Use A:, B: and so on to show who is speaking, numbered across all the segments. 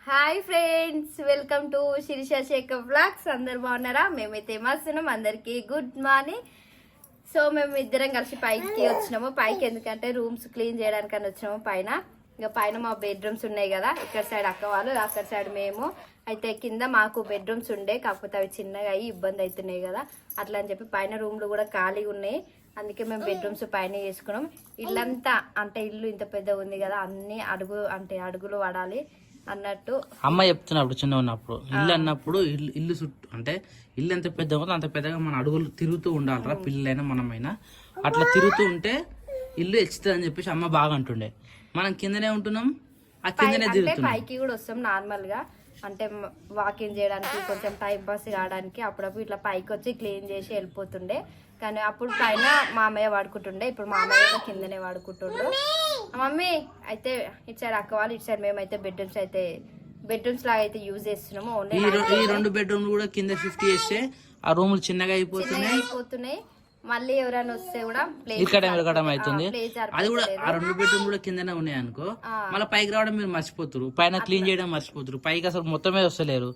A: Hi friends, welcome to Sirisha Sekhar vlogs. అందరు బాగున్నారా? మేమైతే మస్తున్నాం. అందరికి గుడ్ మార్నింగ్. సో మేము ఇద్దరం కలిసి పైకి వచ్చినాము. పైకి ఎందుకంటే రూమ్స్ క్లీన్ చేయడానికని వచ్చినాము పైన. ఇక పైన మా బెడ్రూమ్స్ ఉన్నాయి కదా, ఇక్కడ సైడ్ అక్క వాళ్ళు, అక్కడ సైడ్ మేము. అయితే కింద మాకు బెడ్రూమ్స్ ఉండే, కాకపోతే అవి చిన్నగా అయ్యి ఇబ్బంది అవుతున్నాయి కదా, అట్లా అని చెప్పి పైన రూమ్లు కూడా ఖాళీగా ఉన్నాయి. అందుకే మేము బెడ్రూమ్స్ పైన చేసుకున్నాం. ఇల్లంతా అంటే ఇల్లు ఇంత పెద్దగా ఉంది కదా, అన్ని అడుగులు పడాలి అన్నట్టు
B: అమ్మ చెప్తున్నప్పుడు చిన్న ఉన్నప్పుడు ఇల్లు అన్నప్పుడు ఇల్లు చుట్టూ అంటే ఇల్లు ఎంత పెద్దగా ఉందో అంత పెద్దగా మన అడుగులు తిరుగుతూ ఉండాలరా, పిల్లలైనా మనమైనా అట్లా తిరుగుతూ ఉంటే ఇల్లు ఎచ్చుతుంది అని చెప్పేసి అమ్మ బాగా అంటుండే. మనం కిందనే ఉంటున్నాం, ఆ కిందనే తిరుగుతున్నాం.
A: పైకి కూడా వస్తాం నార్మల్ గా, అంటే వాకింగ్ చేయడానికి, కొంచెం టైం పాస్ కావడానికి అప్పుడప్పుడు ఇట్లా పైకి వచ్చి క్లీన్ చేసి వెళ్ళిపోతుండే. కానీ అప్పుడు పైన మామయ్య వాడుకుంటుండే, ఇప్పుడు మామయ్య కిందనే వాడుకుంటుండే. మమ్మీ అయితే ఇటు సైడ్ అక్క వాళ్ళు, ఇటు సైడ్ మేమైతే బెడ్రూమ్స్ లాగా అయితే యూజ్ చేస్తున్నాము.
B: ఈ రెండు బెడ్రూమ్లు కూడా కింద షిఫ్ట్ చేస్తే ఆ రూములు చిన్నగా అయిపోతున్నాయి.
A: మళ్ళీ ఎవరైనా వస్తే కూడా
B: ఇరకడం అవుతుంది. అది కూడా ఆ రెండు బెడ్రూమ్ కూడా కిందనే ఉన్నాయి అనుకో, మళ్ళీ పైకి రావడం మీరు మర్చిపోతారు, పైన క్లీన్ చేయడం మర్చిపోతారు, పైకి అసలు మొత్తమే వస్తలేరు.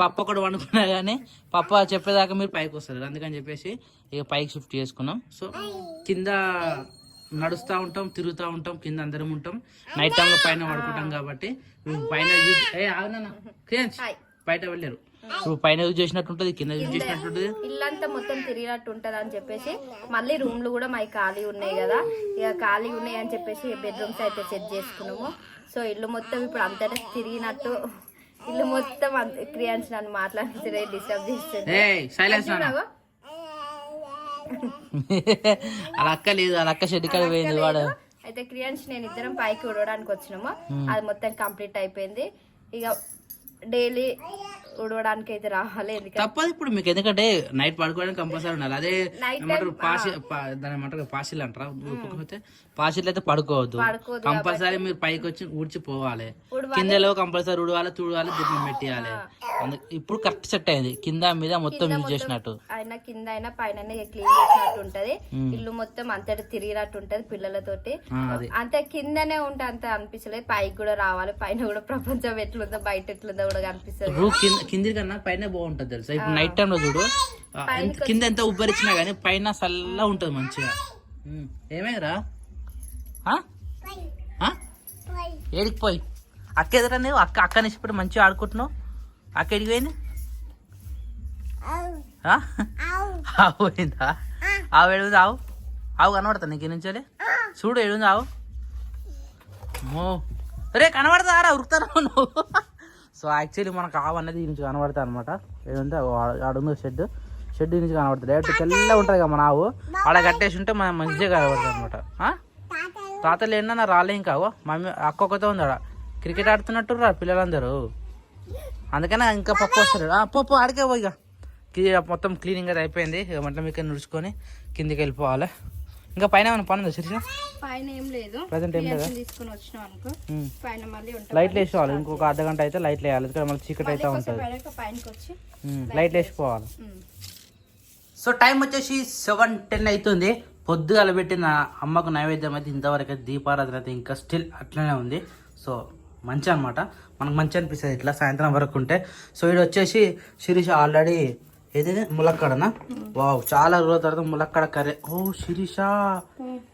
B: పప్పు ఒకటి వండుకున్నా గానీ పప్పు చెప్పేదాకా మీరు పైకి వస్తారు. అందుకని చెప్పేసి ఇక పైకి షిఫ్ట్ చేసుకున్నాం. సో కింద నడుస్తూ ఉంటాం, తిరుగుతూ ఉంటాం, కింద అందరం ఉంటాం. నైట్ టైం లో పైన పడుకుంటాం కాబట్టి పైన బయట వెళ్ళారు. ఇప్పుడు పైన యూజ్ చేసినట్టు ఉంటది, కింద యూజ్ చేసినట్టు ఉంటది,
A: ఇల్లంతా మొత్తం తిరిగినట్టు ఉంటది అని చెప్పేసి మళ్ళీ రూమ్లు కూడా మాకు ఖాళీ ఉన్నాయి కదా, ఇక ఖాళీ ఉన్నాయి అని చెప్పేసి బెడ్రూమ్స్ అయితే సెట్ చేసుకున్నాము. సో ఇల్లు మొత్తం ఇప్పుడు అంతటా తిరిగినట్టు, ఇల్లు మొత్తం క్రియాన్స్ నన్ను మాట్లాడితే డిస్టర్బ్ చేస్తుంది.
B: అలా అక్క లేదు, అలా అక్క షెడ్ కాడ పోయింది వాడు.
A: అయితే క్రియాన్స్ నేను ఇద్దరం పైకి ఉడవడానికి వచ్చినాము. అది మొత్తం కంప్లీట్ అయిపోయింది. ఇక డైలీ ఉడవడానికి అయితే రావాలి,
B: తప్పదు ఇప్పుడు మీకు. ఎందుకంటే నైట్ పడుకోవడానికి కంపల్సరీ ఉండాలి. అదే ఏమంటారు దాని ఏమంటారు పాసిల్ అంటారా, ఊపుకపోతే పాసిల్ అయితే పడుకోవద్దు. కంపల్సరీ మీరు పైకి వచ్చి ఊడ్చిపోవాలి, కిందలో కంపల్సరీ ఉడవాలి, తుడవాలి, దీపం పెట్టేయాలి. ఇప్పుడు కరెక్ట్ సెట్ అయింది, కింద మీద మొత్తం యూజ్ చేసినట్టు.
A: అయినా కింద అయినా పైన క్లీన్ చేసినట్టు ఉంటది. ఇల్లు మొత్తం అంతటి తిరిగినట్టు ఉంటది పిల్లలతోటి. అంతే కిందనే ఉంటే అంత అనిపించలేదు, పైకి కూడా రావాలి, పైన కూడా ప్రపంచం ఎట్లుందో బయట ఎట్లుందో కూడా కనిపిస్తుంది.
B: కింది కన్నా పైన బాగుంటది తెలుసా. ఇప్పుడు నైట్ టైం లో చూడు, కింద ఎంత ఉబ్బరిచ్చినా గానీ పైన చల్లగా ఉంటది మంచిగా. ఏమైనా ఏడికి పోయి అక్క ఎదురా, నువ్వు అక్క నుంచి ఇప్పుడు మంచిగా ఆడుకుంటున్నావు. అక్క ఎడికి పోయింది, పోయిందా? ఆవు ఏడుంది, ఆవు కనబడతా నీకు నుంచి చూడు, ఏడుంది ఆవు. రే కనబడతా రా, ఉరుకుతాను నువ్వు. సో యాక్చువల్లీ మనకు ఆవు అనేది ఈ నుంచి కనబడతాయి అనమాట. ఏదంటే ఆడుందో షెడ్ నుంచి కనబడుతుంది. డైరెక్ట్ తెల్ల ఉంటుంది కదా మన ఆవు, ఆడ కట్టేసి ఉంటే మనం మంచిగా కనబడుతుంది అనమాట. తాతలు ఏంటన్నా రాలే ఇంకా, మమ్మీ అక్కొక్కతో ఉంది ఆడ క్రికెట్ ఆడుతున్నట్టు రా పిల్లలందరూ. అందుకనే ఇంకా పప్పు వస్తారు. పప్పు ఆడికే పోయి ఇక మొత్తం క్లీనింగ్ అయితే అయిపోయింది. ఇక మంటల మీకు నుడుచుకొని కిందికి వెళ్ళిపోవాలి. ఇంకా పైన ఏమైనా పని ఉందా శిరీష?
A: పైన ఏం లేదు,
B: ప్రజెంట్ ఏం లేదా.
A: తీసుకుని వచ్చినాం అనుకో, పైన మళ్ళీ
B: లైట్లు వేసుకోవాలి. ఇంకొక అర్ధగంట అయితే లైట్లు వేయాలి, ఇక్కడ మళ్ళీ చీకటి అయితే ఉంటుంది. లైట్లు వేసుకోవాలి. సో టైం వచ్చేసి 7:10 అవుతుంది. పొద్దుగాల పెట్టిన అమ్మకు నైవేద్యం అయితే ఇంతవరకు అయితే దీపారాధన అయితే ఇంకా స్టిల్ అట్లనే ఉంది. సో మంచి అనమాట, మనకు మంచి అనిపిస్తుంది ఇట్లా సాయంత్రం వరకు ఉంటే. సో ఇది వచ్చేసి శిరీష ఆల్రెడీ ఏదైనా ములక్కడనా, వావ్ చాలా రోజుల తర్వాత ములక్కడ కర్రీ. ఓ శిరీష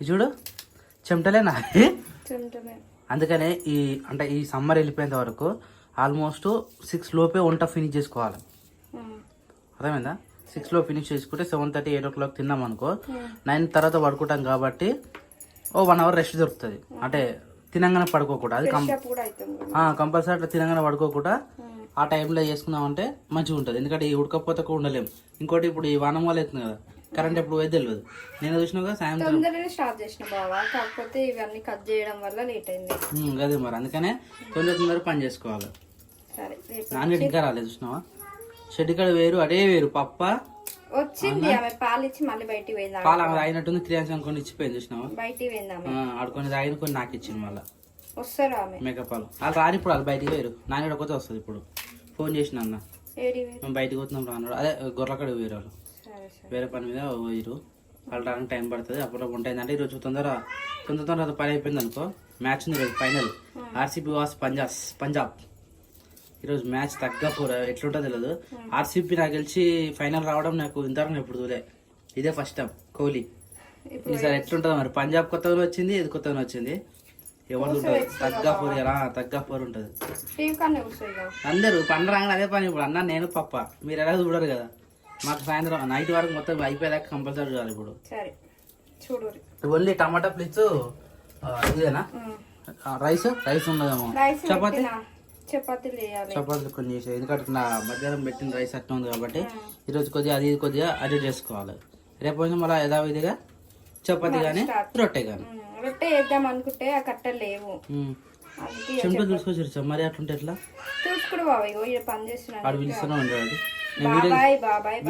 B: చూడు, చెమటలేనా? అందుకనే ఈ సమ్మర్ వెళ్ళిపోయేంత వరకు ఆల్మోస్ట్ 6 లోపే వంట ఫినిష్ చేసుకోవాలి. అర్థమైందా? 6 లో ఫినిష్ చేసుకుంటే 7:30, 8 o'clock తిన్నాం అనుకో, 9 తర్వాత పడుకుంటాం కాబట్టి 1 hour రెస్ట్ దొరుకుతుంది. అంటే తినంగానే పడుకోకుండా, అది కంపల్సరీ అట్లా తినంగానే పడుకోకుండా ఆ టైంలో చేసుకున్నామంటే మంచిగా ఉంటుంది. ఎందుకంటే ఈ ఉడకపోతే కూడా ఉండలేము. ఇంకోటి ఇప్పుడు ఈ వానం వల్ల అవుతుంది కదా, కరెంట్ ఎప్పుడు పోయి తెలియదు. నేను చూసినా సాయంత్రం
A: స్టార్ట్ చేసిన బావా, కాకపోతే ఇవన్నీ కట్ చేయడం వల్ల లేట్ అయింది.
B: అదే మరి, అందుకనే తొందర పని చేసుకోవాలి. నాన్నగడ్డ ఇంకా రాలేదు చూసినావా, షెడ్ కాడ వేరు అదే వేరు. పప్ప
A: వచ్చింది, ఆమె పాలు ఇచ్చి మళ్ళీ బయటికి పోయింది.
B: పాలు ఆమె తాగినట్టుంది, క్రియాన్స్ అనుకొని ఇచ్చిపోయింది చూసినావా,
A: బయటికి పోయింది.
B: ఆడుకొని తాగిన కొన్ని నాకు ఇచ్చింది. మళ్ళీ
A: వస్తారు ఆమె
B: మేకప్ వాళ్ళు రాని, ఇప్పుడు వాళ్ళు బయటికి వేరు. నాన్నగడ ఒకతే వస్తుంది. ఇప్పుడు ఫోన్ చేసిన అన్న, మేము బయటకు పోతున్నాం రాను, అదే గొర్రెక్కడ వేరే వాళ్ళు వేరే పని మీద పోయిరు. వాళ్ళు రానికి టైం పడుతుంది. అప్పుడు ఉంటాయిందంటే ఈరోజు తొందర పని అయిపోయింది అనుకో. మ్యాచ్ ఉంది ఈరోజు, ఫైనల్. RCB was Punjab. ఈరోజు మ్యాచ్ తగ్గపోరా ఎట్లుంటుందో తెలియదు. ఆర్సీబీ నాకు గెలిచి ఫైనల్ రావడం నాకు ఇంతవరకు ఎప్పుడు చూలే. ఇదే ఫస్ట్ టైం కోహ్లీ. ఈసారి ఎట్లుంటుందో మరి. పంజాబ్ కొత్తగా వచ్చింది, ఇది కొత్తగా వచ్చింది. ఎవరు ఉంటుంది తగ్గపోరు ఉంటుంది. అందరూ పండరాగానే అదే పని. ఇప్పుడు అన్న నేను పప్ప మీరు ఎలా చూడరు కదా. మాకు సాయంత్రం నైట్ వరకు మొత్తం అయిపోయేదాకా కంపల్సరీ చూడాలి. ఇప్పుడు ఓన్లీ టమాటా ప్లీజ్ ఇదేనా? రైస్ ఉండదేమో. చపాతీలు కొన్ని చేసాయి ఎందుకంటే నా మధ్యాహ్నం పెట్టిన రైస్ అట్లా ఉంది కాబట్టి ఈరోజు కొద్దిగా అది కొద్దిగా అడ్జస్ట్ చేసుకోవాలి. రేపు మళ్ళీ యథావిధిగా చపాతీ కానీ రొట్టె కానీ.
A: రొట్టె వేద్దాం అనుకుంటే ఆ కట్టలు లేవు.
B: చెంపలు చూసుకొచ్చారు మరి అట్లుంటే ఎట్లా
A: చూసుకుడు బాబాయ్ పని చేస్తున్నాడు.
B: వాడు పిలుస్తూనే ఉంటాడు.
A: బాబాయ్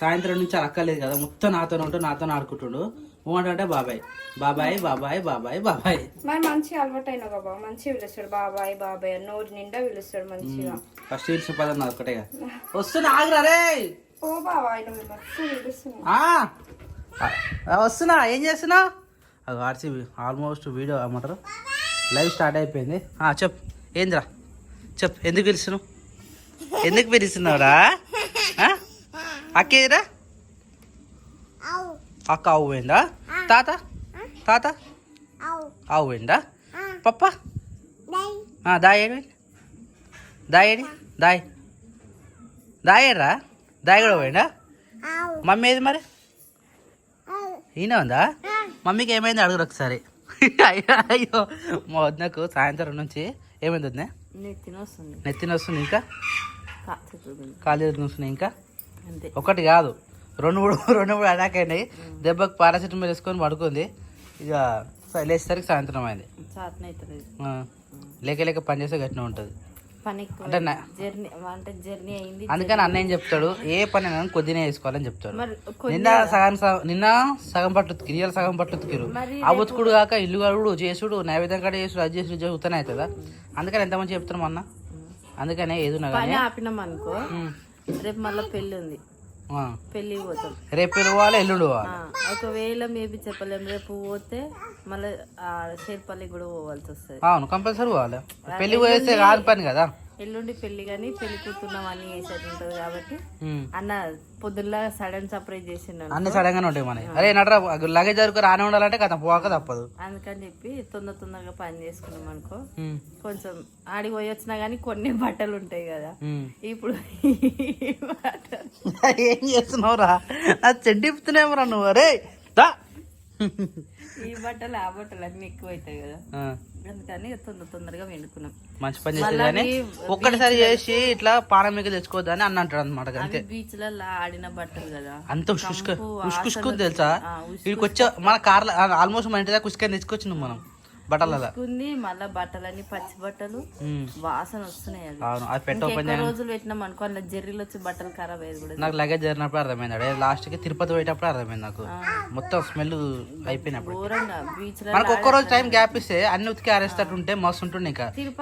B: సాయంత్రం నుంచి అక్కర్లేదు కదా, మొత్తం నాతో ఉంటూ నాతో ఆడుకుంటుండు. అంటే బాబాయ్ బాబాయ్ బాబాయ్ బాబాయ్ బాబాయ్.
A: మరి మంచిగా అలవాటు అయినా బాబా, మంచిగా పిలుస్తాడు బాబాయ్ బాబాయ్ నోరు నిండా పిలుస్తాడు మంచిగా.
B: ఫస్ట్ పిలిచిన పదం ఒకటే వస్తున్నా ఆగురా రే.
A: ఓ బాబాయ్
B: వస్తున్నా. ఏం చేస్తున్నా? అది ఆర్సీబీ ఆల్మోస్ట్ వీడియో ఏమంటారు లైవ్ స్టార్ట్ అయిపోయింది. చెప్పు ఏందిరా చెప్పు. ఎందుకు పిలుస్తున్నావు? ఎందుకు పిలుస్తున్నావురా? అక్కేదిరా అక్క ఆవు పోయిందా? తాత ఆవు పోయిందా? పప్ప దాయేడి దాయేడ్రా దాయి కూడా పోయిందా? మమ్మీ ఏది మరి? ఈయన ఉందా? మమ్మీకి ఏమైంది అడుగురు ఒకసారి. అయ్యో మా వద్దకు సాయంత్రం నుంచి ఏమైంది వద్దా? నెత్తిన వస్తుంది, ఇంకా కాలు వస్తున్నాయి, ఇంకా ఒకటి కాదు రెండు మూడు అటాక్ అయినాయి. దెబ్బకి పారాసిటమాల్ వేసుకొని పడుకుంది. ఇక లేచేసరికి సాయంత్రం అయింది. లేక పని చేస్తే గట్టిన ఉంటుంది అందుకని అన్న ఏం చెప్తాడు, ఏ పని అయినా కొద్దినే వేసుకోవాలని చెప్తాడు. నిన్న సగం పట్టు ఉతికిరు, ఇవాళ సగం పట్టు ఉతికిరు. ఆ ఉతుకుడు కాక ఇల్లు కడుగుడు చేసుడు నైవేద్యం కాడ చేసుడు అది చేసుడు చదువుతానే అవుతుందా? అందుకని ఎంతమంది చెప్తున్నాం అన్న. అందుకనే ఏదున్నా
C: ఆపినాం అనుకో, రేపు మళ్ళీ పెళ్లి ఉంది, పెళ్లి పోతాం.
B: రేపు పోవాలి, ఎల్లుండి పోవాలి.
C: ఒకవేళ మేబీ చెప్పలేం, రేపు పోతే మళ్ళీ షేర్పల్లి కూడా పోవాల్సి వస్తుంది.
B: అవును కంపల్సరీ పోవాలి. పెళ్లి పోయేస్తే కాదు పని కదా.
C: ఎల్లుండి పెళ్లి కానీ పెళ్లి కూతున్నాం అన్ని చేసేది ఉంటది కాబట్టి అన్న పొద్దున్న సడన్ సర్ప్రైజ్ చేసిండు.
B: అన్ని సడన్ గానే ఉంటాయి మన. అరే నడరా లగేజ్ జరుగు రానే ఉండాలంటే కదా పోక తప్పదు.
C: అందుకని చెప్పి తొందరగా పని చేసుకున్నాం అనుకో, కొంచెం ఆడికి పోయి వచ్చినా గానీ కొన్ని బట్టలు ఉంటాయి కదా. ఇప్పుడు
B: ఏం చేస్తున్నావురా? అది చెడ్డిపుతున్నావురా నువ్వు. అరే
C: ఈ బట్టలు ఆ బట్టలు అన్ని ఎక్కువ అవుతాయి కదా, అందుకని తొందరగా వండుకున్నాం.
B: మంచి పని చేసేది కానీ ఒక్కటిసారి చేసి ఇట్లా పానం మీకు తెచ్చుకోవద్దు అని అన్న అంటాడు అనమాట.
C: బీచ్ లలో ఆడిన బట్టలు కదా,
B: అంత ఉష్కుని తెలుసా? ఇక్కడికి వచ్చా మన కార్లో ఆల్మోస్ట్ మన ఇంటి దాకా ఉసుకని తెచ్చుకొచ్చినాం మనం బట్టలలో.
C: మళ్ళా బట్టలన్నీ పచ్చి బట్టలు వాసన వస్తున్నాయి. రోజులు పెట్టినాం అనుకో అలా జర్రీలు వచ్చి బట్టలు ఖరాబ్ అయ్యేది కూడా.
B: నాకు లగేజ్ జరిగినప్పుడు అర్థమైంది. అడే లాస్ట్ కి తిరుపతి పోయేటప్పుడు అర్థమైంది నాకు. మొత్తం స్మెల్ అయిపోయినప్పుడు
C: బీచ్
B: మనకు ఒక్క రోజు టైం గ్యాప్ ఇస్తే అన్ని ఉతికి ఆరేస్తట్టు ఉంటే మస్తు ఉంటుండే.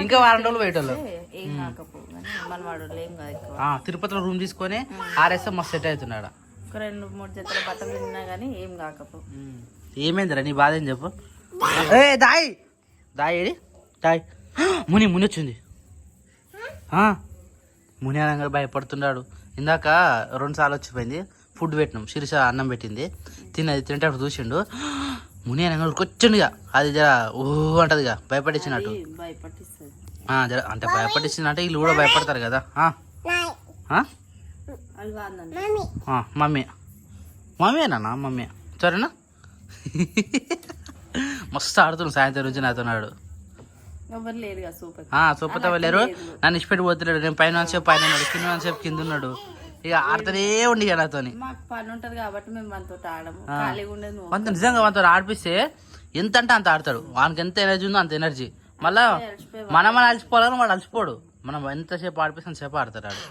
B: ఇంకా వారం రోజులు పోయేటోళ్ళు.
C: ఏం కాకపోతే ఏం కాదు.
B: తిరుపతిలో రూమ్ తీసుకొని ఆరేస్తే మస్తు సెట్ అవుతున్నాడు.
C: ఒక 2-3 జతల బట్టలు తిన్నా గానీ ఏం కాకపో.
B: ఏమైందిరా నీ బాధ ఏం చెప్పు. దాయి ఏడి దాయి. ముని వచ్చింది. ముని అనగా భయపడుతున్నాడు. ఇందాక 2 సార్లు వచ్చిపోయింది. ఫుడ్ పెట్టినాం, శిరీష అన్నం పెట్టింది, తింటే అప్పుడు చూసిండు. ముని అనగా ఉరికొచ్చిండుగా. అది జర అంటదిగా భయపడిచ్చినట్టు. జర అంటే భయపడిచ్చినట్టే వీళ్ళు కూడా భయపడతారు కదా. మమ్మీనా మమ్మీ సరేనా? మస్తు ఆడుతున్నాడు సాయంత్రం నుంచి నాతో. సూపర్ లేరు. నన్ను ఇచ్చిపెట్టి పోతున్నాడు. నేను పైన పైన ఉన్నాడు, కింద సేపు కింద ఉన్నాడు. ఇక ఆడుతూనే ఉండి నాతో.
C: పని ఉంటది కాబట్టి మేము మనతో ఆడము.
B: మనతో నిజంగా మనతో ఆడిపిస్తే ఎంత అంటే అంత ఆడతాడు. వానికి ఎంత ఎనర్జీ ఉందో అంత ఎనర్జీ. మళ్ళా మనం అలసిపోవాలని వాడు అలసిపోడు. మనం ఎంతసేపు ఆడిపిస్తే అంతసేపు ఆడతాడు ఆడు.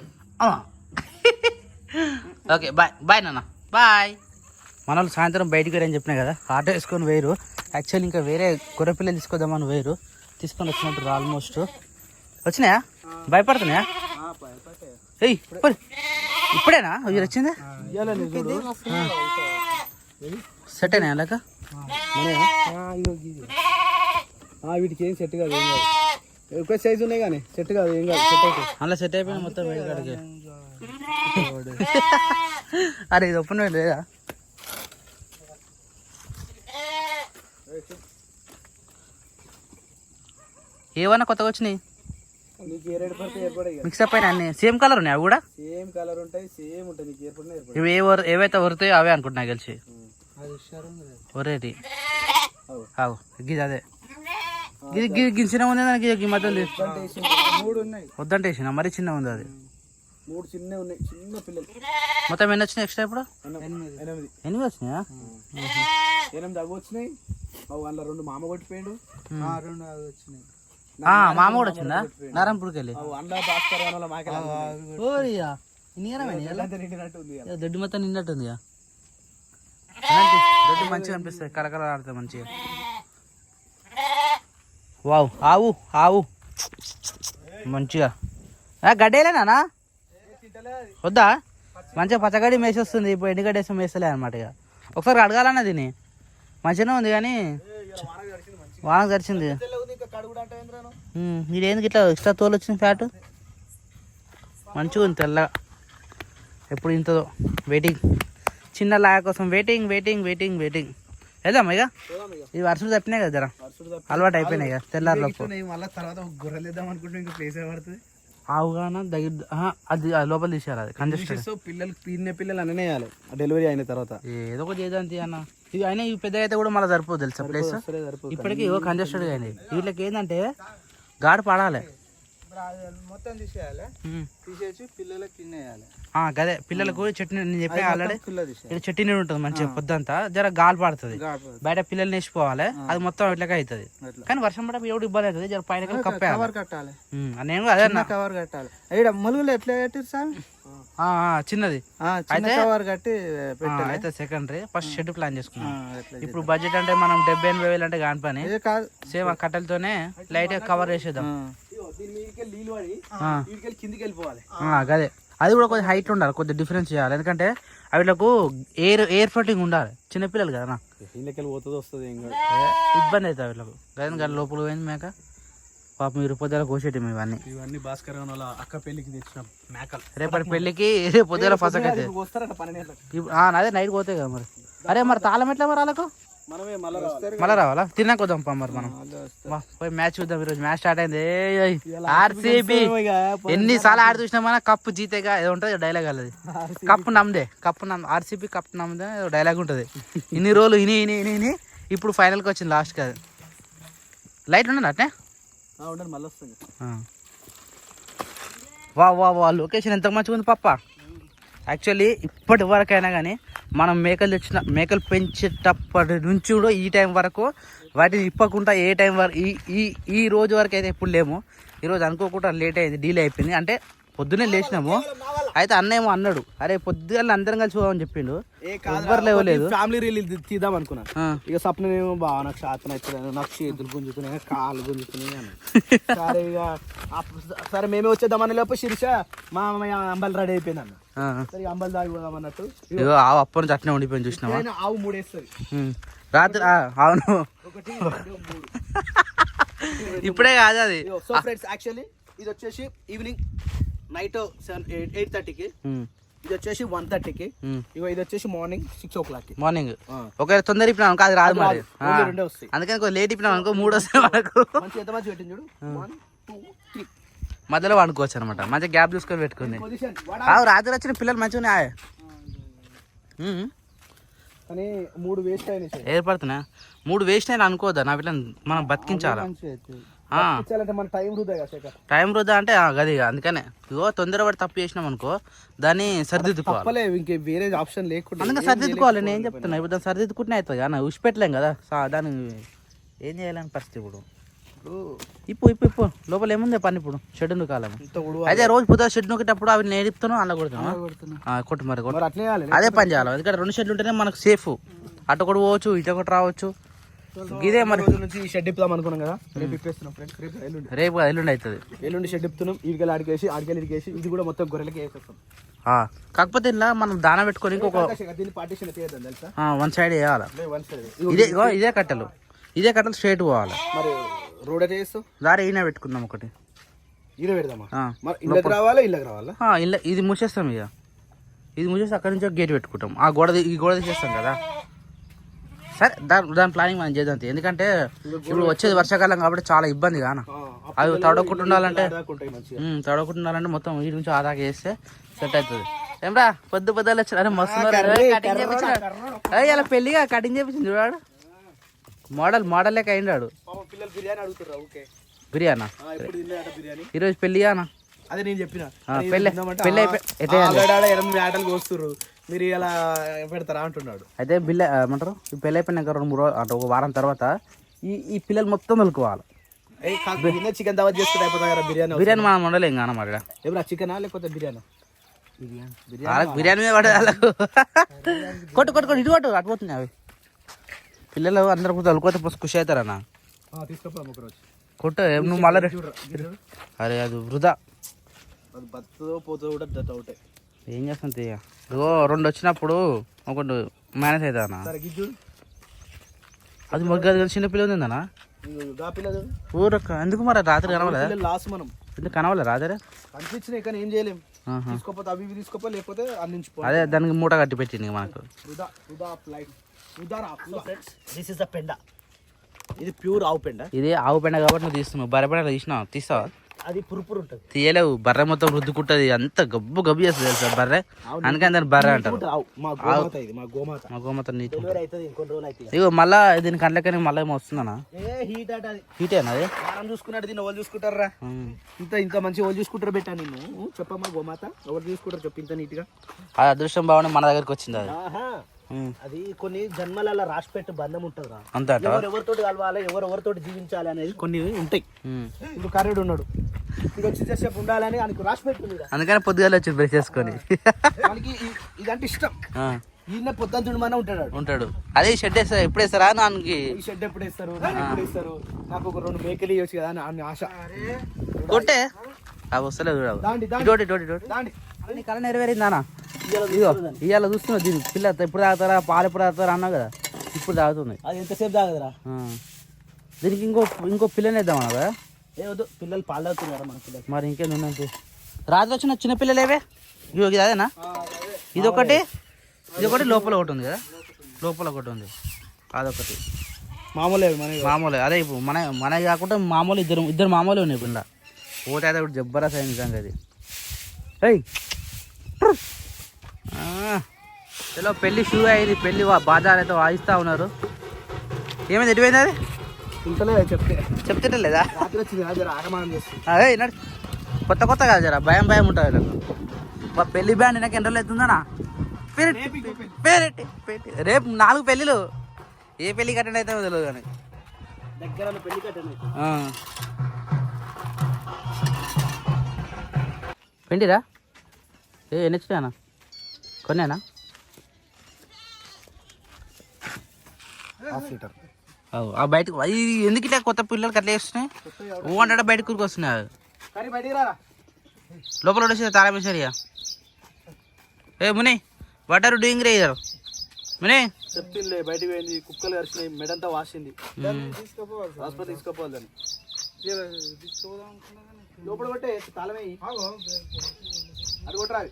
B: ఓకే బాయ్ నాన్న బాయ్. మన వాళ్ళు సాయంత్రం బయటికి అని చెప్పినా కదా, ఆటో వేసుకొని వేరు. యాక్చువల్లీ ఇంకా వేరే గొర్రెపిల్లలు తీసుకొద్దామని వేరు. తీసుకొని వచ్చినట్టు ఆల్మోస్ట్ వచ్చినాయా? భయపడుతున్నాయా? ఇప్పుడేనా వీరు వచ్చింది? సెట్ అయినా అలాగా?
D: వీటికి ఏం సెట్ కాదు. ఎక్కువ సైజు ఉన్నాయి కానీ సెట్ కాదు ఏం కాదు సెట్ అవుతుంది.
B: అలా సెట్ అయిపోయిన మొత్తం వేడికాడికి. అరే ఇది ఓపెన్ లేదా? ఏమన్నా కొత్తగా వచ్చినాయి
D: నీకు ఏ రేటు పడితే ఏర్పడాయి
B: మిక్సప్ అయినా అన్ని సేమ్ కలర్ ఉన్నాయి అవి కూడా.
D: సేమ్ కలర్ ఉంటాయి సేమ్ ఉంటాయి నీకు ఏర్పడినా ఏర్పడి.
B: ఇవి ఏవైతే వరుతాయో అవే అనుకుంటున్నా కలిసి ఒరేటి. అవు గిది అదే గిది గిది గిన్న ఉంది దానికి మధ్యలో
D: మూడు ఉన్నాయి
B: వద్దంటే వేసిన మరీ చిన్న ఉంది అది.
D: మూడు చిన్న ఉన్నాయి చిన్న పిల్లలు.
B: మొత్తం ఎన్ని వచ్చినాయి ఎక్స్ట్రా ఇప్పుడు? 8 వచ్చినాయా?
D: 8 అవి వచ్చినాయి. అవి అందులో 2 మామ కొట్టిపోయాడు. 2 అవి వచ్చినాయి.
B: మామ కూడా వచ్చిందా నారాయణపూర్కి వెళ్ళి? దొడ్డు మొత్తం నిన్నట్టుంది. దొడ్డు మంచిగా అనిపిస్తుంది, కలకల ఆడుతుంది మంచిగా. వావ్ ఆవు ఆవు మంచిగా గడ్డేలేనా వద్దా? మంచిగా పచ్చగడ్డి మేసేస్తుంది. ఇప్పుడు ఎండుగడ్డ వేసి మేస్తలే అనమాట. ఇక ఒకసారి అడగాలన్నా దీన్ని మంచిగానే ఉంది కానీ వానకు గడిచింది. ఇదేందుకు ఇట్లా ఎక్స్ట్రా తోలు వచ్చింది ఫ్యాట్? మంచిగా ఉంది తెల్లగా. ఎప్పుడు ఇంతదో వెయిటింగ్, చిన్న లాగా కోసం వెయిటింగ్ వెయిటింగ్ వెయిటింగ్ వెయిటింగ్. వెళ్దాం ఇక. ఇది వర్షాలు తప్పినాయి కదా, జర అలవాటు అయిపోయినాయి కదా తెల్లారిలోపు.
D: మళ్ళీ తర్వాత గొర్రెలు ఇద్దాం అనుకుంటే ఇంకా ప్లేస్ పడుతుంది.
B: ఆవుగాన దగ్గర అది లోపల తీసేయాలి. అది కంజెస్టెడ్.
D: పిల్లలు పిల్లలు అన్నీ వేయాలి డెలివరీ అయిన తర్వాత.
B: ఏదో ఒకటి చేద్దాం అన్న. ఇవి అయినా ఇవి పెద్ద అయితే కూడా మళ్ళీ సరిపోదు తెలుసా ప్లేస్. ఇప్పటికీ ఏవో కంజెస్టెడ్ అయింది. వీళ్ళకి ఏంటంటే గాడి పడాలి
D: మొత్తం తీసేయాలి. తీసేసి పిల్లలకి తినేయాలి.
B: గదే పిల్లలకు చట్నీ నేను చెప్పిన ఆల్రెడీ. ఇక్కడ చట్నీ ఉంటుంది మంచిగా పొద్దంతా. జర గాలి పడుతుంది బయట పిల్లలు నేసిపోవాలి. అది మొత్తం ఇట్లకే అవుతుంది. కానీ వర్షం పడ ఎవడు ఇబ్బంది అవుతుంది. జర పైన కప్పేయాలి
D: కట్టాలి.
B: నేను అదే
D: కవర్ కట్టాలి. ఇక్కడ మలుగులు ఎట్లా కట్టారు సార్?
B: చిన్నది
D: కవర్ కట్టి
B: అయితే సెకండరీ. ఫస్ట్ షెడ్ ప్లాన్ చేసుకున్నాం. ఇప్పుడు బడ్జెట్ అంటే మనం 70,000-80,000 అంటే కాని పని. సేమ్ ఆ కట్టెలతోనే లైట్ గా కవర్ చేసేద్దాం. అదే అది కూడా కొద్దిగా హైట్ ఉండాలి, కొద్దిగా డిఫరెన్స్ చేయాలి. ఎందుకంటే వీళ్ళకు ఎయిర్ ఫ్లోటింగ్ ఉండాలి. చిన్నపిల్లలు కదా
D: పోతుంది వస్తుంది
B: ఇబ్బంది అవుతుంది వీళ్ళకు. కానీ లోపల పోయింది మేక పాప. మీరు పొద్దుల కోసేటి
D: ఇవన్నీ భాస్కర్ అక్క పెళ్లికి తెచ్చిన మేకలు.
B: రేపటి పెళ్లికి రేపు పొద్దుల ఫసక అయితే అదే నైట్ పోతాయి కదా మరి. అరే మరి తాళం ఎట్లా మరి వాళ్ళకు? మళ్ళీ రావాలా? తిన్నాక వద్దాం పా మరి మనం. పోయి మ్యాచ్ చూద్దాం. ఈరోజు మ్యాచ్ స్టార్ట్ అయింది. ఆర్సీబీ ఎన్నిసార్లు ఆడి చూసినా మన కప్పు జీతేగా ఏదో ఉంటుంది డైలాగ్. అది కప్పు నమ్మదే, కప్పు నమ్మ ఆర్సీబీ కప్పు నమ్మదే ఏదో డైలాగ్ ఉంటుంది. ఇన్ని రోజులు ఇని ఇని ఇని ఇని ఇప్పుడు ఫైనల్కి వచ్చింది లాస్ట్. కాదు లైట్ ఉండదు అట్నే. వా వా వా లొకేషన్ ఎంత మంచిగా ఉంది పప్ప. యాక్చువల్లీ ఇప్పటి వరకైనా కానీ మనం మేకలు పెంచేటప్పటి నుంచి కూడా ఈ టైం వరకు వాటిని ఇప్పకుండా ఏ టైం వరకు ఈ రోజు వరకు అయితే ఎప్పుడు లేము. ఈరోజు అనుకోకుండా లేట్ అయింది, డీలే అయిపోయింది. అంటే పొద్దున్నే లేచినాము. అయితే అన్న ఏమో అన్నాడు, అరే పొద్దున్న అందరం కలిసి పోవని చెప్పిండు. ఎవ్వరు లేవలేదు.
D: ఫ్యామిలీ రిలీజ్ తీద్దాం అనుకున్నాను. ఇక సప్న ఏమో బాగా నాకు శాతం అవుతుంది, నాకు చేతులు గుంజుతున్నాయి, కాళ్ళు గుంజుతున్నాయి అని. సరే ఇక సరే మేమే వచ్చేద్దామని లేకపోతే శిరీష మా అంబల్ రెడీ అయిపోయింది అన్న. సరే అంబల్ దాగి పోదాం అన్నట్టు.
B: ఆవు అప్పటి నుంచి అట్నే ఉండిపోయింది చూసినావా?
D: ఆవు 3 వేస్తుంది
B: రాత్రి. అవును ఇప్పుడే కాదు అది.
D: సో ఫ్రెండ్స్ యాక్చువల్లీ ఇది వచ్చేసి ఈవినింగ్ నైట్ 8:30కి, ఇది వచ్చేసి 1:30కి, ఇగో ఇది వచ్చేసి మార్నింగ్ 6 o'clock
B: మార్నింగ్. ఒకవేళ తొందర ఇప్పినా అనుకో అది రాదు మరి.
D: రెండే వస్తాయి.
B: అందుకని లేట్ ఇప్పినా అనుకో 3 వస్తాయి మనకు.
D: ఎంత మంచి పెట్టింది చూడు. 1 2 3
B: మధ్యలో వండుకోవచ్చు అనమాట. మంచిగా గ్యాప్ చూసుకొని పెట్టుకుంది. రాత్రి వచ్చిన పిల్లలు మంచిగా
D: కానీ 3 వేస్ట్ అయినాయి.
B: ఏర్పడుతున్నా 3 వేస్ట్ అయినా అనుకోవద్దా నా పిల్లలు మనం బతికించాలా. టైం వృధా అంటే గది. అందుకనే ఇగో తొందరపడి తప్పు చేసినాం అనుకో దాన్ని సరిదిద్దుకోవాలి.
D: ఇంకే వేరే ఆప్షన్ లేకుండా
B: అందుకే సరిదిద్దుకోవాలి. నేను చెప్తున్నా ఇప్పుడు దాన్ని సరిదిద్దుకుంటే అవుతుంది కానీ ఉసిపెట్టలేం కదా. దాన్ని ఏం చేయాలని పరిస్థితి. ఇప్పుడు ఇప్పుడు లోపల ఏముంది పని ఇప్పుడు షెడ్ కాలం. అయితే రోజు పొద్దున షెడ్ నొక్కేటప్పుడు అవి నేర్పుతాను అలా కొడుతున్నా కొట్టు మరి అదే పని చేయాలి. ఎందుకంటే 2 షెడ్లు ఉంటేనే మనకు సేఫ్. అటు ఒకటి పోవచ్చు, ఇటు ఒకటి రావచ్చు. ఇదే మరి
D: షెడ్ ఇప్పుదాం అనుకున్నాం కదా.
B: రేపు ఎల్లుండి అవుతుంది.
D: ఎల్లుండి షెడ్ ఇప్పుతున్నాం. ఇడికెళ్ళి ఆడికేసి ఇడికేసి ఇది కూడా మొత్తం గొర్రెలకి వేసేస్తాం.
B: కాకపోతే ఇలా మనం దాన పెట్టుకొని
D: పార్టీషన్ తెలుసా,
B: 1 సైడ్ వేయాలి. ఇదే కట్టెలు స్ట్రైట్ పోవాలి.
D: మరి రోడ్ అయితే చేస్తావు
B: దారి ఈయన పెట్టుకుందాం ఒకటి.
D: ఈడ పెడదామా?
B: ఆ.
D: మరి ఇళ్ళకి రావాలా ఇళ్ళకి రావాలా?
B: ఇలా ఇది మూసేస్తాం ఇక. ఇది మూసేసి అక్కడి నుంచి ఒక గేట్ పెట్టుకుంటాం. ఈ గోడ తీసేస్తాం కదా. సరే దాని ప్లానింగ్ మనం చేద్దాం. ఎందుకంటే ఇప్పుడు వచ్చేది వర్షాకాలం కాబట్టి చాలా ఇబ్బంది కాన. అవి తడవకుండా ఉండాలంటే మొత్తం వీటి నుంచి ఆదాకా వేస్తే సెట్ అవుతుంది. ఏమరా పొద్దులు వచ్చారు. అరే మస్తు కటింగ్ చేయించాడు. ఇలా పెళ్లిగా కటింగ్ చేయించింది చూడాడు. మోడల్ లెక్క అయినాడు.
D: పిల్లలు బిర్యానీ అడుగుతారు. ఓకే
B: బిర్యానా ఈరోజు పెళ్ళిగా
D: అదే నేను చెప్పిన
B: పెళ్ళి
D: 8 ఆటలు కోస్తున్నారు, మీరు ఇలా పెడతారా అంటున్నాడు.
B: అయితే బిల్ల ఏమంటారు పెళ్ళి అయిపోయినాక 2-3 రోజులు అంటే ఒక వారం తర్వాత ఈ పిల్లలు మొత్తం తొలుకోవాలి.
D: చికెన్ దావత్ చేసుకుంటే అయిపోతుంది కదా.
B: బిర్యానీ మనం వండలేం కానీ మరి
D: ఎవరా చికెనా లేకపోతే బిర్యానీ?
B: బిర్యానీ మీద పడే వాళ్ళకు కొట్టు ఇటు కొట్టు అటుపోతుంది. అవి పిల్లలు అందరూ తొలుకోతే ఖుషి అవుతారన్నా.
D: తీసుకోపోదాం ఒకరోజు.
B: కొట్టు నువ్వు మళ్ళీ అరే అది వృధా.
D: అది బతుకుతో పోతే కూడా డౌటే.
B: ఏం చేస్తాం తీయ. ఇదిగో 2 వచ్చినప్పుడు ఒకటి మేనేజ్ అవుతానా. అది మొగ్గ చిన్నపిల్ల ఉందన్నా ఊరక్క. ఎందుకు మరి రాత్రి కనవలేదు?
D: లాస్ట్ మనం
B: ఎందుకు కనవలే రాత్రి?
D: కనిపించినాయి కానీ ఏం చేయలేం. తీసుకోపోతే అవి తీసుకోపో లేకపోతే అందించుకో.
B: అదే దానికి మూట కట్టి పెట్టింది మనకు.
D: దిస్ ఇస్ ద పెండ. ఇది ప్యూర్ ఆవు పెండ.
B: ఇది ఆవు పెండ కాబట్టి నువ్వు తీస్తున్నావు. బర్రె పెండ తీస్తావా?
D: అది పురుపురు ఉంటుంది.
B: తీయలేవు. బర్రె మొత్తం రుద్దుకుంటది. అంత గబ్బు చేస్తుంది తెలుసా బర్రె. అందుకని దాన్ని బర్రె అంటారు.
D: మా గోమాత
B: ఇగో మళ్ళా దీని కండ్లకని మళ్ళీ ఏమో వస్తుందనా? హీటేనా అది?
D: మనం చూసుకున్నట్టు దీన్ని ఎవరు చూసుకుంటారా? ఇంత మంచి ఎవరు చూసుకుంటారు బెట్టా? నిన్ను చెప్పమ్మా గోమాత ఎవరు చూసుకుంటారు చెప్పు ఇంత నీట్ గా.
B: అది అదృష్టం బాగుంది మన దగ్గరికి వచ్చింది అది.
D: అది కొన్ని జన్మలలో రాసిపెట్టు బంధం ఉంటుందిరా.
B: అంతే
D: ఎవరితో కలవాలి ఎవరెవరితో జీవించాలి అనేది కొన్ని ఉంటాయి. ఇప్పుడు కర్రెడు ఉన్నాడు, ఇది వచ్చి చేసేపు ఉండాలని ఆయనకు రాసిపెట్టుంది.
B: అందుకని పొద్దుగాల వచ్చి బ్రష్ చేసుకొని
D: మనకి ఇదంటే ఇష్టం. ఈయన పొద్దున మన
B: ఉంటాడు. అదే షెడ్ వేస్తారు. ఎప్పుడు వేస్తారా నాన్నకి?
D: ఈ షెడ్ ఎప్పుడు వేస్తారు, ఎప్పుడు వేస్తారు? నాకు ఒక 2 మేకలు ఇవ్వచ్చు కదా అని ఆశ.
B: కొట్టే అవి వస్తలేదు. కళ నెరవేరిందానా? ఇదిగో ఇవాళ చూస్తున్నావు దీన్ని పిల్ల ఎప్పుడు తాగుతారా, పాలు ఎప్పుడు తాగుతారా అన్నావు కదా, ఇప్పుడు తాగుతుంది.
D: అది ఎంతసేపు తాగదురా?
B: దీనికి ఇంకో పిల్లని వేద్దామన్నా కదా.
D: వద్దు, పిల్లలు పాలు తాగుతున్నారా మన పిల్లలు? మరి
B: ఇంకేందుందంటే రాత్రి వచ్చిన చిన్న పిల్లలేవే. ఇగో ఇది అదేనా? ఇదొకటి లోపల ఒకటి ఉంది కదా. లోపల ఒకటి ఉంది, అదొకటి మామూలే. అదే ఇప్పుడు మన కాకుండా మామూలు ఇద్దరు మామూలు ఉన్నాయి పిల్ల. ఒకటి అయితే ఇప్పుడు జబ్బరస్ అయింది నిజంగా అది. చలో పెళ్ళి షూ అయింది. పెళ్ళి బాజాలు అయితే వాయిస్తూ ఉన్నారు. ఏమైంది? ఎటుపోయింది అది? చెప్తే లేదా? అదే కొత్త కాదు జరా భయం ఉంటుంది వీళ్ళకు. పెళ్లి బ్యాండ్ నాకు ఎన్ని రోజులు అవుతుందనా? రేపు 4 పెళ్ళిళ్ళు. ఏ పెళ్లి కట్టండి అయితే తెలియదు కానీ పెండిరా. ఎన్ని వచ్చినాయనా? కొన్నేనా? బయటకు ఎందుకు ఇట్లా కొత్త పిల్లలకి అట్లా వేస్తున్నాయి? అంటే బయటకు కూరికి వస్తున్నాయి. లోపల వచ్చేది తారామేశ్వరియా. ఏ ముని వాట్ ఆర్ డూయింగ్ రే ఇయర్? ముని
D: చెప్పింది బయటకు పోయింది, కుక్కలు కరిచినాయి, మెడంతా వాసింది. హాస్పిటల్ తీసుకోపోవాలి. లోపల కొట్టే తాళమే అది కొట్టరాదు.